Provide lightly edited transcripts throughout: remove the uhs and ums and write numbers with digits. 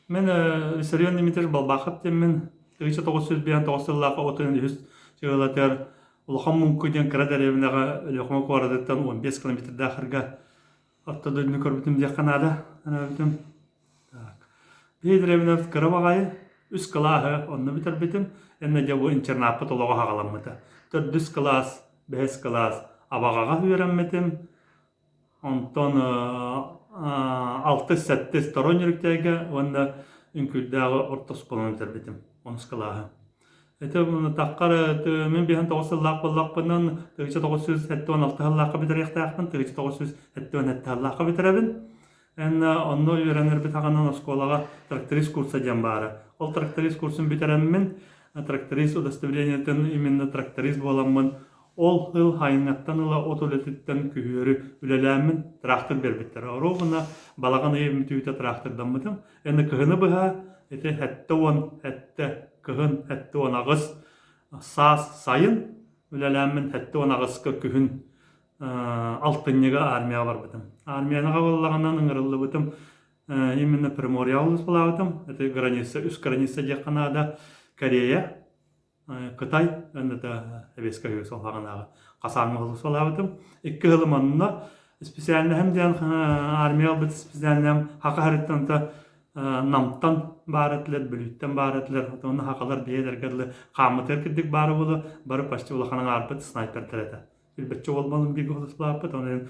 Мен Виссарион Димитрий Балбахов мен 1909 отын үз жығылатыр улахан мүмкүден кырадаревнаға өліқыма қуарадыттан 15 километр дақырға атта дөліні көрбітім де қанада. Бейдіревнав кырабағайы үз кылағы онны бітір бітім, әнна де бұл интернапы толуға хағаламыды. 4 класс, 5 класс абағаға үйренметім, онтон 6-7 сторон жүріктегі, онда үнкүлдағы ортос болуын бітір бітім, 10 кылағы. Это таққар мен бейхан 9-лақ боллақпынан 1976 лаққа бітір яқтақпын, 1977 лаққа бітірәбін. Онны үйренер бит ағанан осколаға тракторист курса дем бары. Ол тракторист курсын бітірәммен, тракторист удостоверениятын именно тракторист боламын. Ол хыл хайыңаттан ыла отолетіттен күйері үлеләмін трактор бербеттер. Оруғына балаған үйемі түйті трактордан бұдым. Әні кығыны бұға, әті әтті кығын, әтті он ағыз сас сайын үлеләмін әтті он ағызқы күйін алтыннеға армияға бар бұдым. Армияныға болағаннан ұңырылы бұдым. Именно Приморья облыс бола бұдым. Әті граница, үш граница деканада Корея, Қытай, әнді әбескі өз олағанағы қасаңы ғылыс олағытым. 2 ғылым онына специальны әмден армия бұд специальны хақы харыттанты намттан бары тілер, бүліттен бары тілер. Оны хақалар бейдергерлі қамытыр кірдік бары болы, бары пашты олақаның арбыт снайпер тіледі. Үлбетчі олмалым бір ғылыс болапыт, оның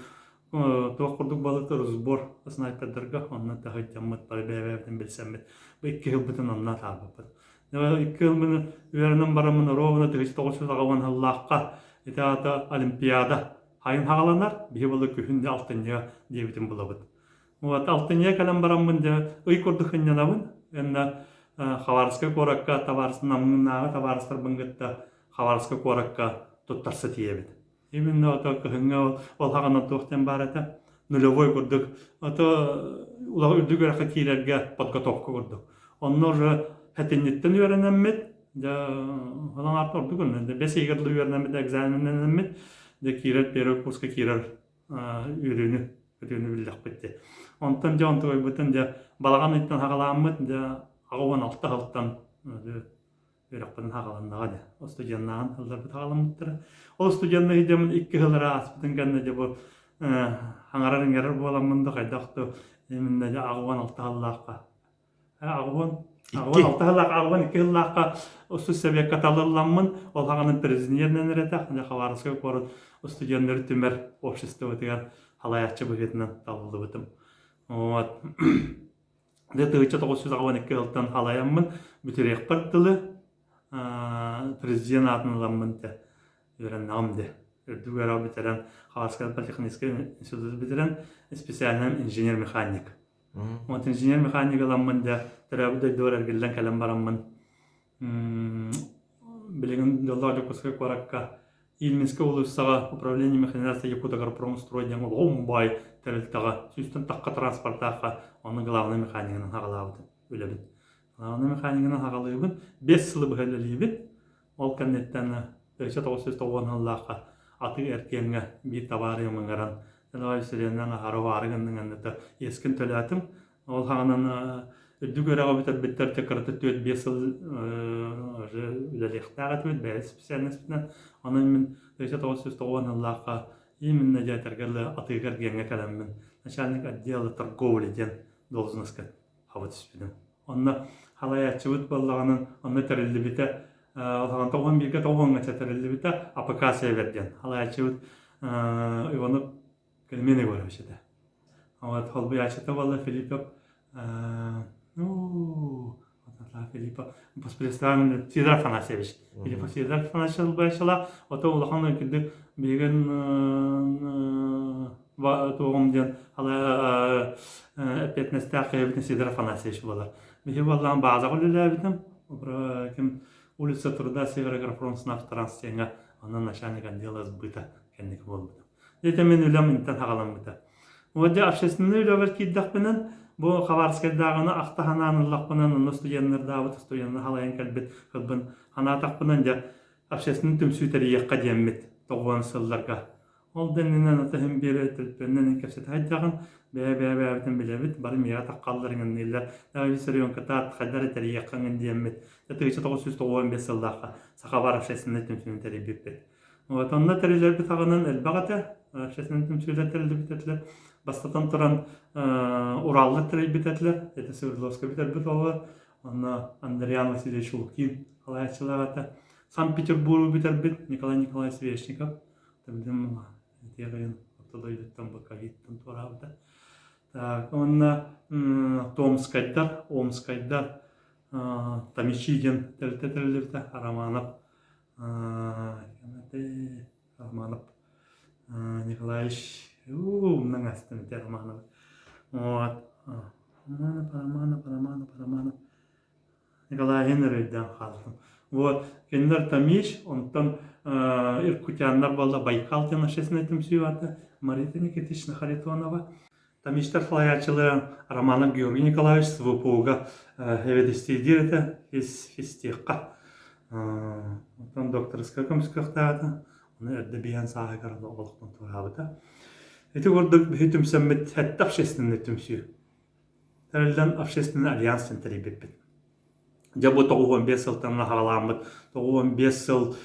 тоқ құрдық балықтыр ұзбор снайпердерге, онына тағыттен бары бәйбәйбден білсәмбет. Бұл 2 ғыл бұтын онына тағыпыт. 2 жыл мен үйерінен барамын ровына 1990 жыллаққа етеғаты олимпиада хайын хағаланар, бей болы күхінде алтынеға дебітін бұлабыд. Алтынеға кәлем барамын де ұй көрдік үнненабын, әнна Хаварскы қораққа таварсын намыңынағы таварыстар бұңғытта Хаварскы қораққа тұттарсы тиебід. Именно күхінге ол хағанан тоқтен бар әті нулевой көрдік. Улағы үрдік өрәқі кейлерге подготовка көрдік. Онны уже Хәтенеттен үйеренеммет, олан арты орды күн, 5 егерлі үйеренеммет, экзамененеммет, кирет бері курска кирер үйрені білдіқ бітті. Онтан онты ой бұтын балаған үйттен хағаламмет, ағуан алты ғалттан үйрек бұтын хағаланнаға. Ол студияннаған ғылдар бұт хағаламметтірі. Ол студиянны үйдемін 2 ғылыра аспытын кәнді бұл аңарарын әрір боламынды қайдақты ағуан алты ғаллаққа. Ағуан 6 жыллаққа осы сәбек қаталырламын, ол хағанын президентінен рәтақ, Хаварскы қорын студенттер түмер общество өтігер халаятчы бұғетінен табылды бұтым. 1912 жылдан халаямын, бүтірек біртілі президент атыныламын де өрен намды. Үрдігер ау бітірен Хаварскы политехнический институт бітірен специальным инженер-механик. Инженер-механик аламын да тәрәбіде дөр әргелден кәлем барамын. Білеген доллары көске қораққа Ильминскі облыстағы управление механизации Якутагорпромстрой деген Омбай тәрілтіға, сөйстен таққа транспортаққа оның главный механикінің хағалауды өлебін. Главный механикінің хағалауын 5 сылы бұғалелейбін. Ол кәнеттен 1990 жыллаққа аты әркенге бір табары еміңірін. Дәләй сиреннән харварыгынның әннәтә ескин төләтим. Ол ханан дүгәрәгә биттер текәртә төт 5 ел үләлехтәгә төт бәс специальностьне. Аны мин 1990 елларга именно җәтәргәле атыгар гәнгә кәләммен. Начальник отдела торговли ден должностька хават спидем. Онна халаячыбыт баллаганын аны тәрелле бите. Ол ханан 91 тауганга тәрелле бите апкация берден. Халаячыбыт Иванов Кельмене говорит, вот холбы ачета вала Филиппов, Филиппа, представим Сидор Афанасьевич, Филиппа Сидор Афанасьевич башла, вот он лохану кидик беген тугумден, ала 15 тақиябитен Сидор Афанасьевич была. Бихи валлан база гулля битем, кем улица Труда Северогорпромснав Транстенга, она начальник отдела сбыта, кенник был. Это мен үлем интен хағаламыды. Оде общественный үлевер кейддақпынан, бұл Хаварскайдағыны ақтахананылақпынан, оны студенттер дауыт, студенттер халайын кәлбет қылбын, ханатақпынан да общественный түмсүйтері еққа деммет, тоғуан сылларға. Ол деннен атахым бире телпеннен кепсет хайдаган бәбәбәбәтен билебит бар мия таккалларыңын ниллер нависрион катат хадар тарияқын диемет тетече 915 елдака сахабар шесинне тümsünün терибиппет. Вот онда терилер битагынан элбагата шесинне тümsüler терилбитлер бастатан туран Ураллы терилбитлер это Свердловский битер олар аны Андриан Васильевич Лукин халаячыларата Санкт-Петербург бит Николай Николаевич Свешников тем Тегин оттодойдуттан бакавиттан турабыта. Так, онна Омскайдар, Тамичигин, Тельтетелевта, Романов, Николаевич, Нангастен, Романов. Вот. Романов. Николай Генриден халдым. Вот, кендер Тамиш, он там Иркутяндар болда Байкал тенашесіне тімсуаты, Марита Никитична Харитонова. Тамиштар халаячылы Романов Георгий Николаевич СВПУга эведестейдиреді фестиққа. Там докторская көміскіқтады, оны әрді биян сағығарады оғылықтың тұрабыда. Эти гордық бүйтім сәммет әтті общественный тімсу. Тәрілден общественный альянсын тәребеппен. Жабы 95 жылтанна хагаламыт, 95 жыл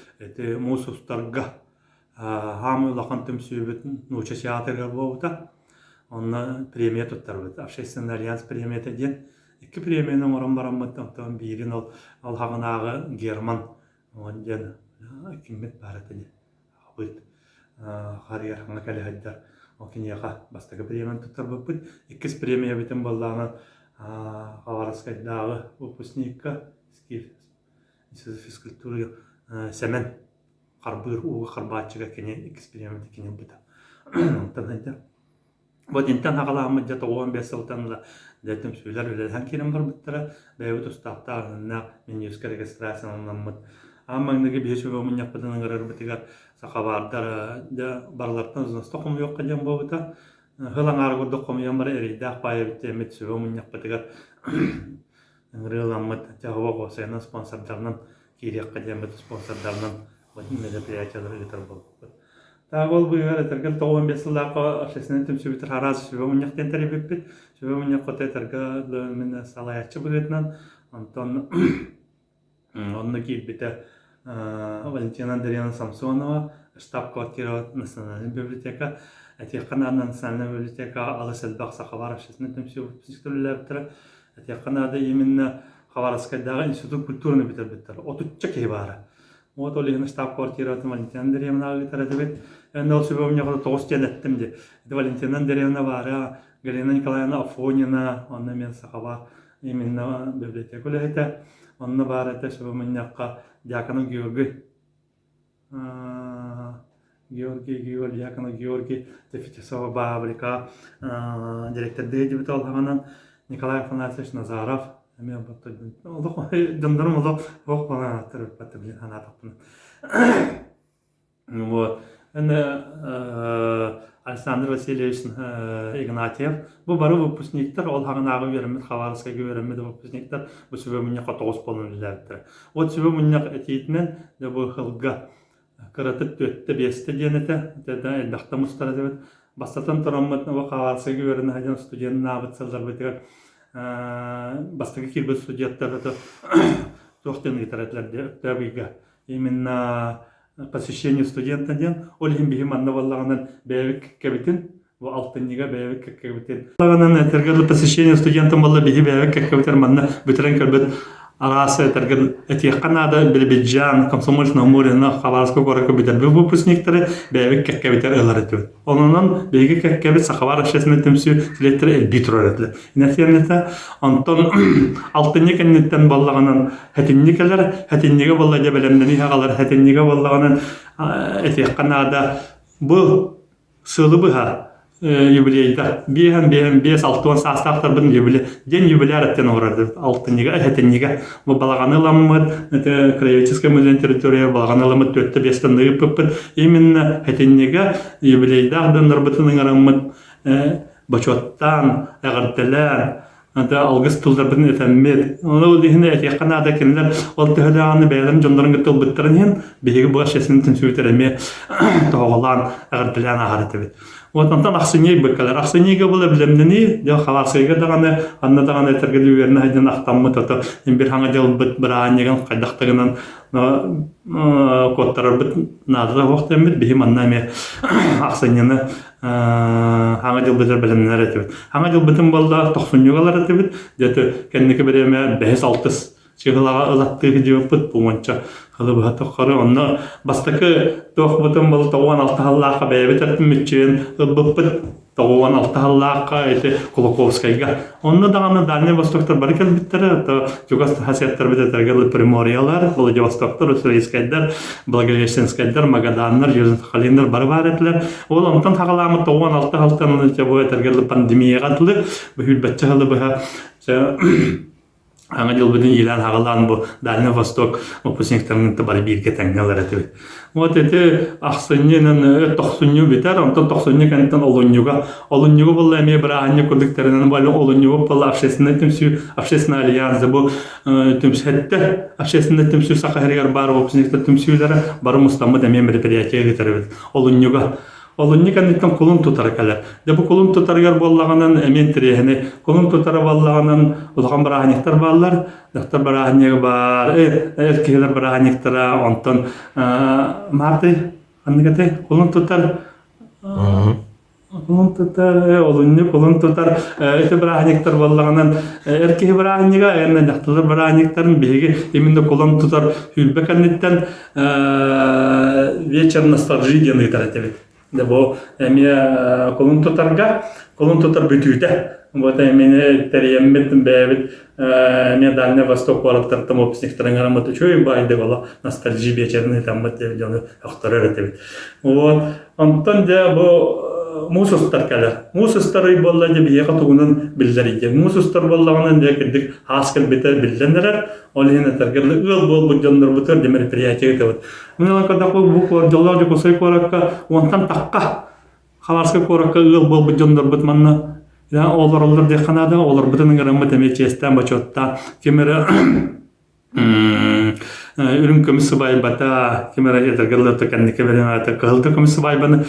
мусустарга хамы лахан тümsübütün нуча театрга болута. Онна премия туттарбыт. Общественный альянс премия теден. Iki премияның орын барамыт. Онтан бирин ал хагынагы Герман. Ондан киммет баратыны. Абыт. Харьяр хана калехаддар. Окиньяга бастагы премияны туттарбыт. Иккис премия битен болланы Хаварскайдағы выпускникка Институт физкультуры Сәмен Қарбыр уғы Қарбатчыға кенен эксперименті кенен бұда. Вот интен ағаламы жата 15 жылтанла дәтім сөйлер өлелген кенен бар бұттыра бәйбіт ұстақтарына менюскі регистрацияның мұд. Аммаңдығы бейші бөмін яқпыдының ғырыр бұтығар сақабардар барлартан ұзынысты құмы yok қаден болуыта. Hılan argurdu komuyan var eriydak bayi bitemet süvü munyak bıtıgar Rılanmıt Cahova Gosay'nın sponsorlarının Kiriyak Kademet sponsorlarının Vadin merapiyatçaları gitar bol. Tağol bu yere tergel 15 yıllığa aşesinin tüm sübütür harazı süvü munyak den teribipit süvü munyak kotay tergel minne salayatçı bıgıtnan Anton ondaki bite Valentina Andreyevna Samsonova штаб-квартира Национальной библиотека Этиқанада Национальная библиотека Алысел Бақса Хабаров шесіне тімсеу психтерлер біттірі Этиқанада именно Хабаровскайдағы институт культурны бітір біттірі Отутча кей бары Вот олығын штаб-квартира Валентина Андреевна бітірі дебет Енді ол сөбе мне 9 ден әттім де Валентина Андреевна бары Галина Николаевна Афонина Онна мен Сахаба именно библиотека өлігіті Онна бары әті сөбе меннеққа Дяканың Георгий Тефитесова Бабрика, директор Дэйди Толханан, Николай Афанасьевич Назаров, Дондаром Ло, Вохпана, Терпатаблин Ханатопна. Вот. Александр Васильевич Игнатьев. Bu barı выпускниктер, ол хагынагы беремет, Хабаровска беремет выпускниктер, bu сөбө муньяк 9 полунлилердер. Вот сөбө муньяк этитмен, де bu хылга кыратып төттө бесте денете, да элбакта мустара дебет. Бастатан тораммат bu Хабаровска берен хаден студент набытсалдар бетер. Бастагы кирбет студенттер это тохтен гитаретлер дебига. Именно посещение студента ден, олим бихим аннаваллаганан бэвик кебитин, bu altınniga beyvik kekebiten. Laganan tergel посещение студентам болла бихи beyvik kekebiten manna бүтүрен көрбөт арасы тергел этиқанада Билбиджан, Комсомольск на Амуре на Хабаровского города битер выпускниктері бейвик кекебитер ылар этүбет. Онунан бейги кекебит Сахабар шесіне тимсүү тилеттер элбитро эретлер. Инеттернете Антон altınник эннеттен боллаганан хетинниге болла жебелемдени хагалар хетинниге боллаганан этиқанада бу сылыбыха юбилейда биһен 5-6 састактар бин юбилей ден юбиляраттен орады алтыннига хетинниге бу балаганы ламмыт это краеведческая музей территория балаганы ламмыт 4-5 ныгып именно хетинниге юбилейда дандыр бытының араммыт бачоттан агартелер ата алгыс тылдарын этеммет. Onu dihine etiyakana da kendiler ol tehleğanı beylerin jonların gıttıl bıttırın hen bihiги bu aşesinin tünsüytereme toğulan ağırdilen ağırıtı bit. Ondan aksınıy bıkkalar. Aksınıyga bula bilemdeni de xavarsıyga dağını anna dağını etergeli üyerine haydın aktamı tata bir hanga jıl bıt bırağınıgan qaydaqtığından kodtarar bıt nadıra hoqtemit bihim anname aksınıyını hanga jıl bıtır bilemler etibit. Hanga jıl bıtın bolda 90-yıgalar etibit. Deti kendiki bireme 5-6 çıgılağa ılattığı cevapıt bu mança. Halı bu hatta qarı onna bastaki toq butun bol 96 hallaqa bebet etmişçin ıbbıpıt 96 hallaqa ete Kolokovskayga. Onna dağını Dальний Востоктар barkel bittere to Jugoslav hasiyatlar bitetergel primoryalar Vladivostoktar Ussурийскайдар Благовещенскайдар Магаданlar Южно-Сахалиндар barbaretler. Ol ondan taqalamı 96 haltanın bu etergel pandemiya qatlı bu hübetçe halı bu Аңа жыл бүтін илян ағылан бұл Дальний Восток опусниктарының бары бирге тәңгелер етіп. Вот эти ақсыннен тоқсынню битер, онтан тоқсынню кәнеттен олыннюға бұл әме бір ағанне көрдіктерінен бәлі олыннюға бұл общественный альянсы бұл түмсетті, общественный түмсу сақахаригар бар опусниктар түмсулері бары мұстамы дәме мероприятия кетер. Олунни кәннеттен кулун тутар кәлер. Де бу кулун тутаргар боллаганан әмен тирехне, кулун тутара боллаганан улган барахниктар баллар, дактар барахнег бар, эркейлер барахниктара, онтон марты, аннегете кулун тутар. Кулун тутар, олунни кулун тутар, эте барахниктар боллаганан эркеги барахнега, әнне дактар барахниктарын беге именно кулун тутар хүлбе кәннеттен вечер ностальжи ден итаратебет. Бо эме колун тутар бүтүтэ. Вот эме терьеммет бэбит эме Дальний Восток бараттартам описниктерин араматы чөй байды бала ностальжи вечерный таммат деп жону актарар этебит. Вот онтон де бо мусустар калар. Мусустар болла деп яка тугунун билдериде. Мусустар боллаганан де кирдик хаскел бите билденерер. Ол хина тергерле ыл бол бу жоннор бутер де мероприятие этебит. Мына када бу кордолар де косой коракка онтан такка халарска коракка ыл бол бу жоннор бут манна. Я олар де канада олар бутын грамма темечестен бачотта кемере ürün kömüsü baybata kimera yetergelle tekennike veremete kıldı kömüsü baybını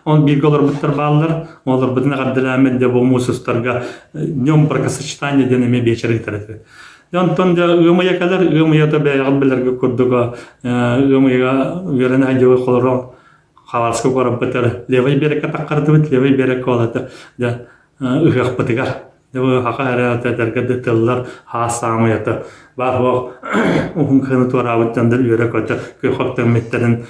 on bir golar bitler ballar olar bitne gadlamet de bu musustarga nyom пракосочетание денеме вечер итерет. Антон да ымыя калар ымыя да бәгылләргә күрдүгә ымыя верен хәҗә холро халаска корып битер левый берекә таккарды бит левый берекә алды да ыгык битгәр Devo hakara terke detaylar hasamiyatı var o onun kanıtı var avuttandır yere koydu kökok temetlerin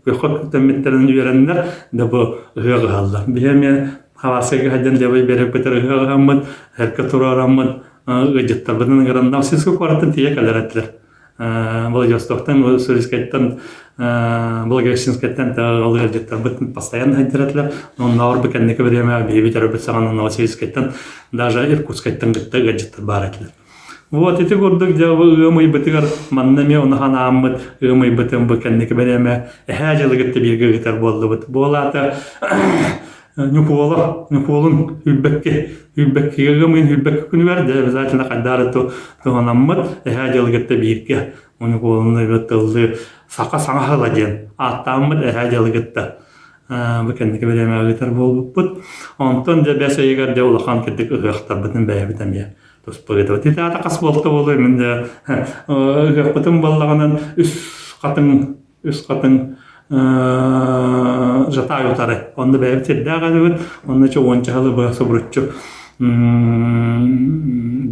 kökok temetlerin üyerenler de bu hırgallar bihemen havasıga hadan devo berek beter hırgamın herket uğramın gıcıtlar bunun garandan siz koratın diye kalaratlar Vladivostok'tan Ussурийскайдан Благовещенскайдан алır gıcıtlar bütün постоянно haydiratlar onun ağır bekenlik время бейбитер бесаган Новосибирскайдан даже Иркутскайдан gıcıtlar baratlar. Вот эти годы где мы бытыгар маннаме он ханаммыт мы бытым bekenlik время хәҗәле гытты бирге гытар болду бит. Болата Нюколун Hülbekki'ye min Hülbekki günü verdi. Zaten kadar tuğanammat ehadiyalgette birke. Onu kolunu götürdü. Saka sana halajen. Attammat ehadiyalgette. Bu kendine veremeye gitar bol bud. Ondan da bese yegar de ulakan kettik ıhıqtar bütün beybitem ya. Tospagıda. Tete ata kas bolta bolu men de ıhıqtım ballağından üst katın жатаютары. Онда бәйбіт еддәға дөбіт, онда чо ончағалы бұяқсы бұрытчу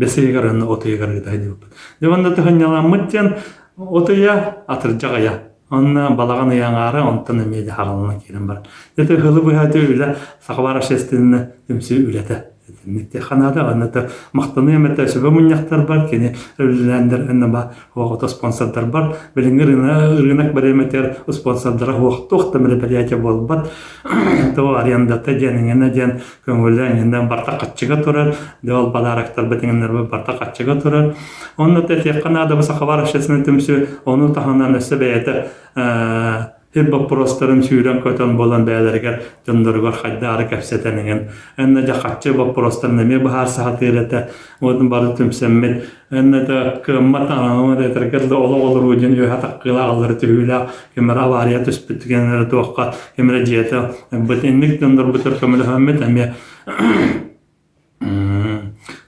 бәсегер онда отыйгар гыдай дөбіт. Деванда тұхынyaламыттен отыя атыржағая. Онда балаған ұяңары онтан әмейді хағалына керін бар. Деді ғылы бұяты үлі сақыбар ашестінні дүмсі үлеті. Никте ханада анната мактаны эмете сөбө муньяктар бар кени өлләндер эннеба вакыт спонсордар бар билиңер рынок береметер спонсордары вакыт мероприятие болбат то аренда теденене ден көңүлдән барта катчыга турар дел подарактар бетиңнер барта катчыга турар онда тете канада баса хабар ашесен төмсү оны таханнан өсөбәйте Hep вопростарым сүйрен көтөн болан бәләргә җондыргар хаддары кәпсәтәнеген. Әннә дә хатчы вопростар неме бахар сахатырата. Одын бары төмсәммет. Әннә дә кыммат анамы да тәргәлдә олы рудин ю хата кыла алыр түйүлә. Кемера авария төспүткәннәр туакка кемера диета. Бетенник җондыр бутыр көмеле хәммет әмә.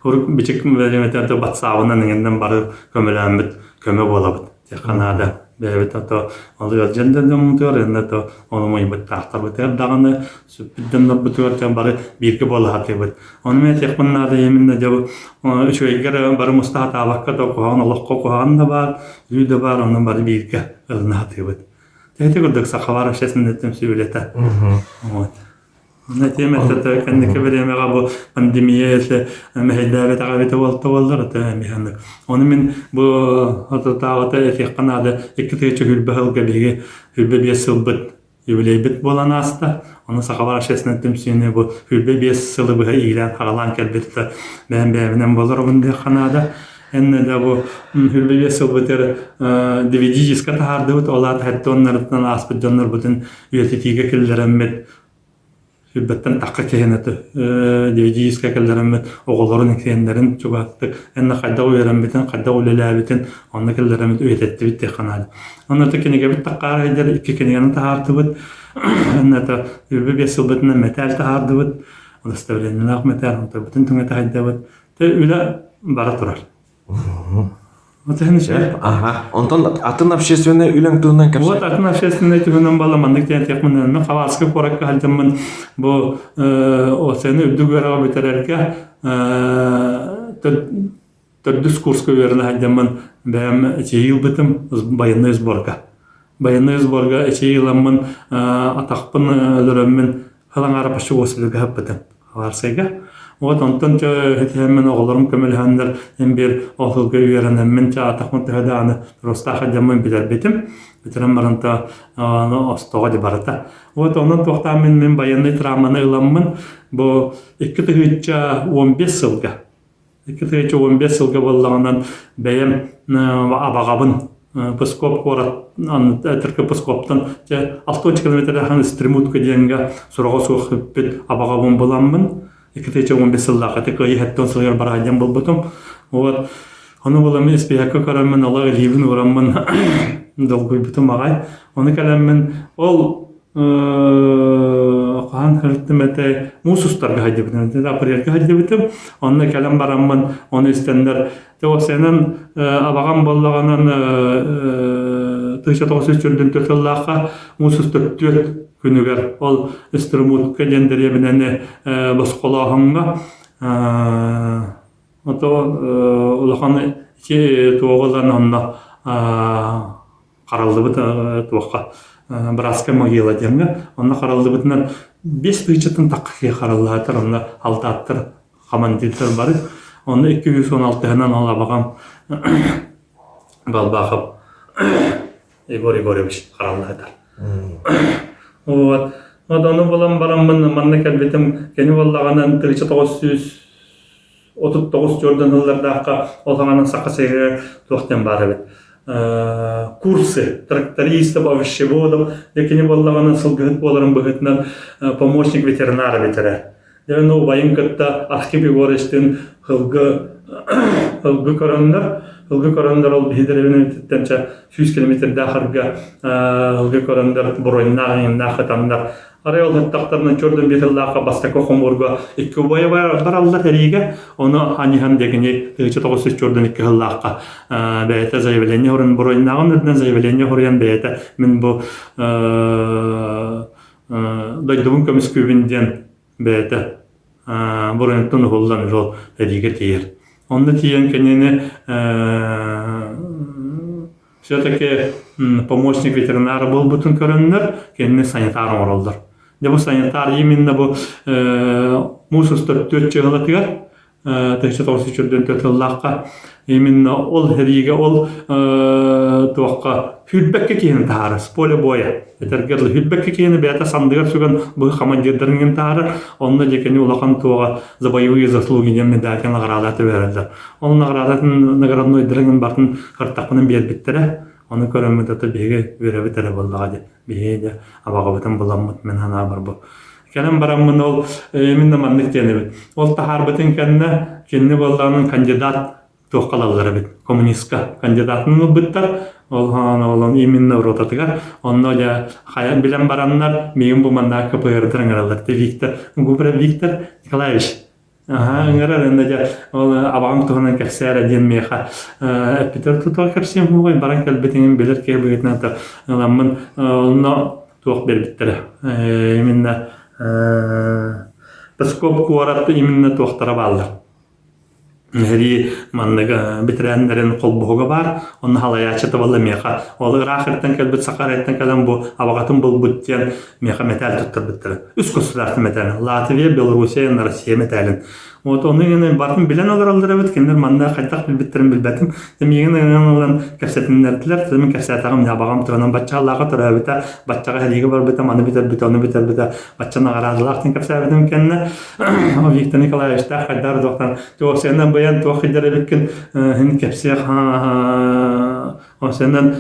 Хурук бичек мәлеметләрдә батсавынан ниңдән бары көмеле хәммет көмө булабыт. Канада бәбет ата алыр җәндән мутыр әннә оны мой баттар бетер даганы сүпдән бутыр тәм бары бирке була хатыбыт. Аны мен тәхминнәдә yeminне дә үчәйгәр бары мустата вакыт окуган Аллаһка окуган да бар, юда бар, аны бары бирке ылны хатыбыт. Тәте күрдек сахавар шәсендә тем сөйләтә. Вот. Нәтиҗәдә кәннеке беремәгә бу пандемия мәһәлләбе тагыбы валдылар тәмиһән. Аны мен бу ататагы эфекканада иккете чүгүл бәһәлгә биге хүлбе бесылбыт юбилейбит болан аста. Аны сахавар шәсендә тем сөйне бу хүлбе бесылы бу илән харалан кәлбетте мәнбәнән булыр бунда ханада. Әннә дә бу хүлбе бесылбытыр DVD-ска тахарды бут алар хәттоннардан аспыт җоннар бутын үетитиге килдерәммет. Hübbetten takka keheneti DVD kellerim oğulların kehenlerin çubattı. Enne kadda uyaranbeten, kadda ulelabeten, onda kellerim üyetetti bitti kanal. Onda da kenege bit takkara eder, iki kenegenin tahardı bit. Enne de hübbe besilbetinden metal tahardı bit. Onda stavlenin laq metal, onda bütün tüne tahidde bit. Te üle bara turar. Ага, онтон атын общественный үләң турынан кәпсә. Вот атын общественный турынан баламандык дигән тәкъминнән мен хаваска коракка хәлдәмен бу осене үдүгәргә бетерәргә дискурска верне хәлдәмен бәм җыел битем баянны сборга. Баянны сборга җыйламын атакпын лөрәмен халаңара пашы осылыгы хәппәтем. Хаваскага вот онтон хәтәмен огларым көмелһәндер бер ахылга үйрәнәм мен атакмын тәдәне просто хәдәмен битәр битем битерәм барында астога дип барата. Вот оннан тохтамын мен баянны траманы ыламмын бу 2015 елга 2015 елга булганнан бәям абагабын Пескоп город Түркі Пескоптан 6 километрден стримутка дегенге сурага соғып бит абагабын буламмын 2015 елга текай хәттән сыгыр барган булбытым. Вот аны буламын испеякка карамын Аллах ливен ураммын долгой битем агай. Аны каламмын ол хан хәлтемәтә мусустарга хәдибен дә апрелгә хәдибетем. Аны калам бараммын, аны истәндер. Тәвсәнен абаган булганнан 1994 елларга мусустар күнүгәр ол стримут календәргә менән баскалаһынга ото улахан ки тугыланнан каралды бит туакка Братская могила деңгә, аны каралды битнән 5 тыйчатын таккы караллатыр, аны алтаттыр командирлар бар. Аны 216-нан ала багам балбахып Игорь Егорович караллатыр. Вот. Аны булам бараммын, манны кәлбетем, кені баллаганнан 1939 жордан елларда олганнан сакасыга тоқтан бары бит. Курсы трактористов, овощеводов, якini баллаганнан сылгыт боларын быгытнан помощник ветеринара бетере. Дәвен ул военкатта Архип Егоровичтин хылгы корондар ол бедеревен тенча 100 км дахарга хылгы корондар бройнагын нахатандар. Арайол хаттактарынан чордан бетеллака бастако хомурга 2 бая бараллар териге оны анихан дегени 1900 чордан 2 хыллака бәйте заявление орын бройнагын дән заявление орын бәйте мен бу дайдыбын көмескүбинден бәйте бройнтон холдан жол териге тиер. Онда тиен кенене все-таки помощник ветеринара был бутын көріннер, кенене санитар оралдар. Бұл санитар именно бұл мусустар 4 жылы тігер, 1994 жыллаққа именно ол хериге ол туаққа хүлбәкке кейіні тағары, с поле боя. Этергерлі хүлбәкке кейіні бәйті сандығар сүген бұл командирдерінің тағары, онына жекені олақан туаға за боевые заслуги дем медалькен наградаты берілді. Ол наградатын наградной діріңін бартын қыртақпының бербеттері, Onu көрөмөтө биге үрөбү тере боллага де. Биге абагабытын буламмыт мен хана бар бу. Келем бараммын ол эминде мандык денебит. Ол тахарбытын кенне боллаганын кандидат тоқалалары бит. Коммунистка кандидатын быттар. Ол именно ротатыгар. Онно я хаян билен бараннар мейин бу манда КПР-ден гыралар. Виктор Николаевич. Ыңырар энде ол абагым тугунан кепсәре ден меха. Питер тутор кепсем бугай баран келбетин билер ке бугетна та. Ламын онно тук бербиттер. Именно Пескоп куаратты именно туктара балдар. Хери мандага битрендерин колбуга бар. Онны халаячы табылды меха. Ол рахыртан келбет сакареттен келем бу абагатын бул буттен меха металл туттыр биттер. Үс государство металл. Латвия, Белоруссия, Россия металлин. Вот оны генә бартын билен алыралар бит, кемдер манда кайтак билбеттерин билбетим. Демеген анан кәсәтеннәрдләр, темен кәсәтагым ябагам торган батчаларга тора бит, батчага хәлиге бар бит, аны бит батчаны гаразлар тен кәсәбедем кенне. Виктор Николаевич та хәдәр доктор. Тоосеннән баян тохидер биккен хин кәсә осеннән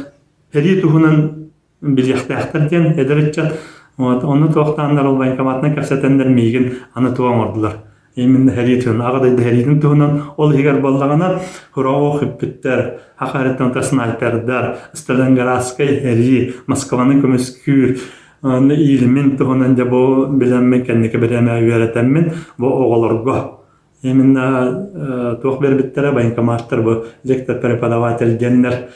хәди тухунан биляхтахтар ден эдерчат. Вот оны тохтандар ул банкоматны кәсәтеннәр миген аны туган ордылар. Именно хәритен, ағадайды хәритен туғынан ол егер болдағына хұрау қыппеттер, хақареттен снайпердар, Сталинградскай хәрі, Москваның көміскүр, илмен туғынан да бұл білеммен кәнеке біреме өйретеммен бұл оғылырға. Именно туқ бербеттері байынкаматтар бұл лектор преподаватель деннер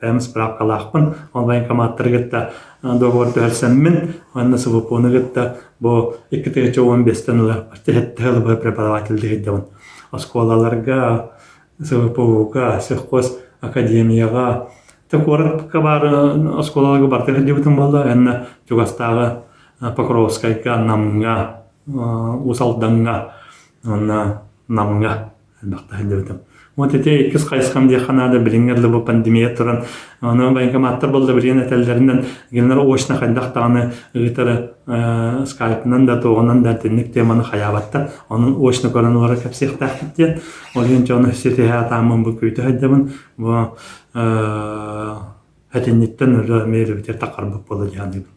бәм справкалақпын, ол байынкаматтар кетті доғыр төхерсеммен, онны сывыпуны кетті бұл 2-15-тен ұлы артихеттіғылы бұл преподаватель дегендеуін. Осколаларға, сывыпуға, сөхқос академияға, тәкуарытқа бар осколаларға бар тәхедеуітін болды, әнні Түгастағы Покровскайға, Намға, Усалданға, намыңа әлбәқті әлдеуітім. Вот эти иккіз қайысқан дейханада біліңерлі бұл пандемия тұрын. Оны байынкаматтар болды бірген әтәлдерінен генер очна қайдақтағаны ұғытары скайпынан да тоғынан да теннік теманы қаябаттар. Оның очна көрінілері кәпсек тәхтеттен. Ол енче оны сетеге атамын бұл көйті әддемін. Бұл әтеннеттен үрі мейлі бітер тақар бұл болды жағдайбын.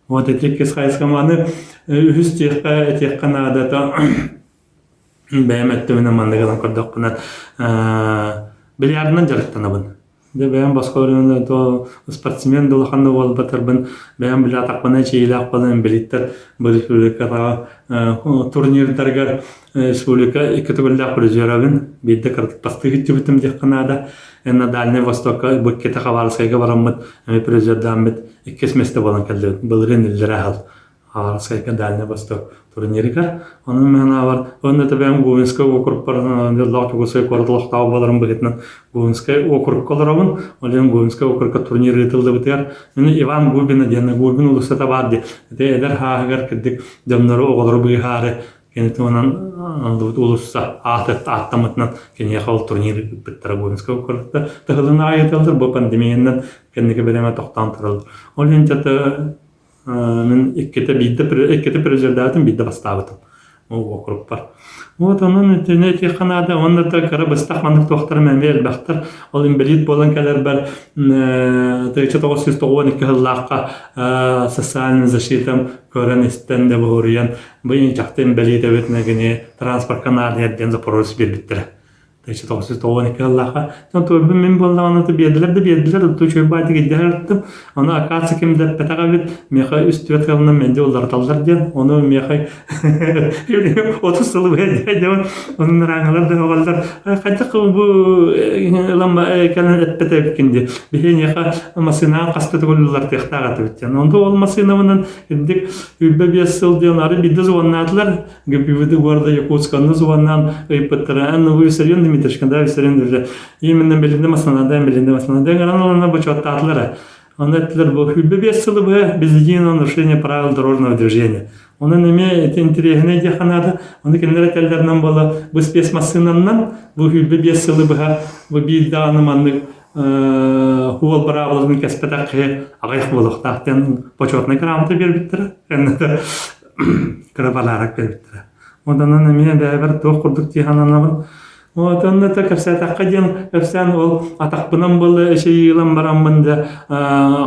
Вот эти иккіз қайысқан маны үхіз текқа адата бәйім әттімінен мандығынан көрдік бұнан білярдынан жарықтанабын. Бәйім басқа өрінді спортсмен долақанды ол батырбын. Бәйім білі атақпына чейілі ақпалын білеттер бұл республикаға турнирдарға республика 2 түгілі призерабын. Бейді қырдық басты күтті бітім дек қанада. Әнна Дальний Востокқа бүккеті қабарысқайға барамыд. Президердан біт 2 месті болан кәлді. Бұл ренілдері әғыл. Арасайка Дальний Восток турнирикар. Onun мәна бар. Онда табам Гуинская округ бар. Латвия кордылықтау баларым бігетінен Гуинская округ коларабын. Олен Гуинская округка турнир етілді бітер. Мені Иван Губина дені Губин улысыта барды. Эдер хағығар кіддік дәмнары оғылары бұйхары. Кенеті онан улысса аттамытынан кене қал турнир біттірі Гуинская округта. Тығылына айетілдір. Бұл пандемияннан кенеке береме тоқтан тұрылды. Олен жаты мен ikkete президентатын бидde бастабытым. Ол округ бар. Вот onun ütüne тиханада онда да Карабастах мандык тоқтар мәмел бақтар. Ол инвалид болан кәлер бар 1992 жыллаққа социальный защитам көрен истен де бұғырыян. Бұл жақты инвалид өтінігіне транспорт каналдерден Запорожец бербіттірі. 1992 жыллаққа. Тобы мен болғаны беділер, тұчой байды кеддерттім. Оны акация кемді пәтіға бет, меқай үст өткілінің менде олар талдар ден. Оны меқай 30 сылы бәден, оның раңылар да оғалдар. Қайдық бұл кәлін әтпәті өткенде. Бейін еқа масынаған қасты түгілілер тектаға төттен. Онда ол масынавынан үндік үлбі 5 сыл ден ары биді зуаннадылар. Гөпівіді ғорда Якутсканы зуаннан ұйпыттыры. Әнні ұйсырен Митешканда үстерендер. Именно белинде масланада гранолана бочоттатлары. Он это был без силы без единого нарушения правил дорожного движения. Он имеет интересные деханада. Он кенерателлер нам было бы спецмашинам, без силы бы бида на манных хуал правилами каспетаке, а их было тахтен почетный грамоты бербиттер. Это крабаларак бербиттер. Он имеет бәбір тоқ құрдық дехананабын. Вот он это капсатакка ден капсан ол атакпынан болы эшейилан бараммын да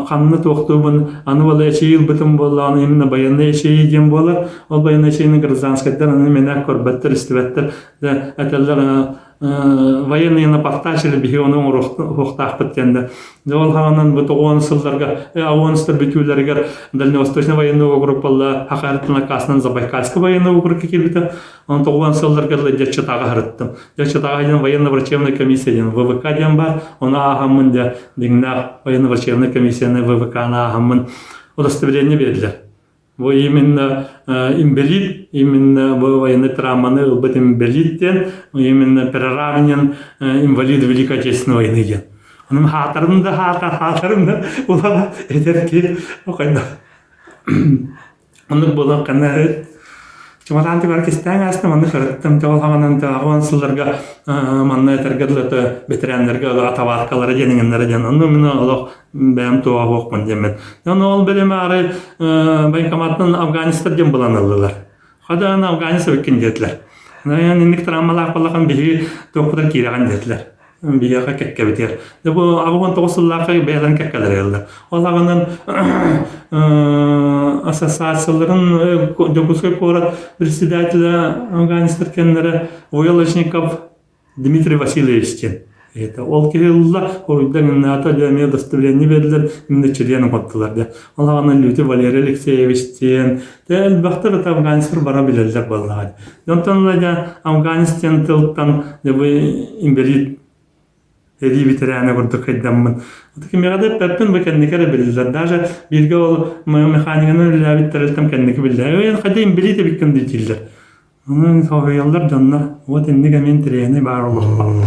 канны токтубун аны болы эшейил бытым болы аны именно баянный эшей ден болар ол баянный эшейнин гражданскайдан аны мене корбаттар истибаттар да аталлар военный напортачили биги onun ruhtaq bitkende. Ол ханан бу 90 сылдарга, 90 битүүлерге Дальневосточный военный округ болла, Хакарытын акасынан Забайкальский военный округке келбите. Он 90 сылдарга Деччатага харыттым. Деччатага ден военно-врачебная комиссия ден ВВК ден бар, она агаммын де дигна военно-врачебная комиссия ВВК на агаммын удостоверение бердилер. Во именно инвалид, именно военной травманы ылбыт инвалидтен, именно переравнен инвалид Великой Отечественной войны ген. Onun hatırımda ulan eder ki o kadar. Onu bulan kanarı cuma anti Pakistan aslında onu karıttım. Çoğu zamanın da avansızlarga manna etergedle veteranlarga atavatkalara jeningenlere jen. Onu mine Allah benim tuğa hokman jemen. Onu ol beleme arı bankomatın Afganistan jen bulanırlar. Hadan Afganistan bikinjetler. Yani indik travmalar falan bihi doktor kiragan jetler. Biyaga kekke biter. De bu Afgan toğusullaqqa belan kekkeler geldi. Olağının asasasiyaların Dokuskoy Porat председателя Afganistan kendileri Voyolashnikov Dmitriy Vasilyevich. Это ол келла ойдан ната демия достоверение бердилер инде чирияны коттулар да. Олағаны Люти Валерий Алексеевичтен дәл бақтыр Афганистан бара билерлер боллар. Донтон да Афганистан тылтан дебу инвалид эди ветераны көрдүк хайдаммын. Отки мегада пеппен бекенникере билдилер. Даже бирге ол механиканы лабиттерелтем кенники билдилер. Ен кадим билите биккен дитилдер. Анын союллар жанна вот инде мен трени бар болуп.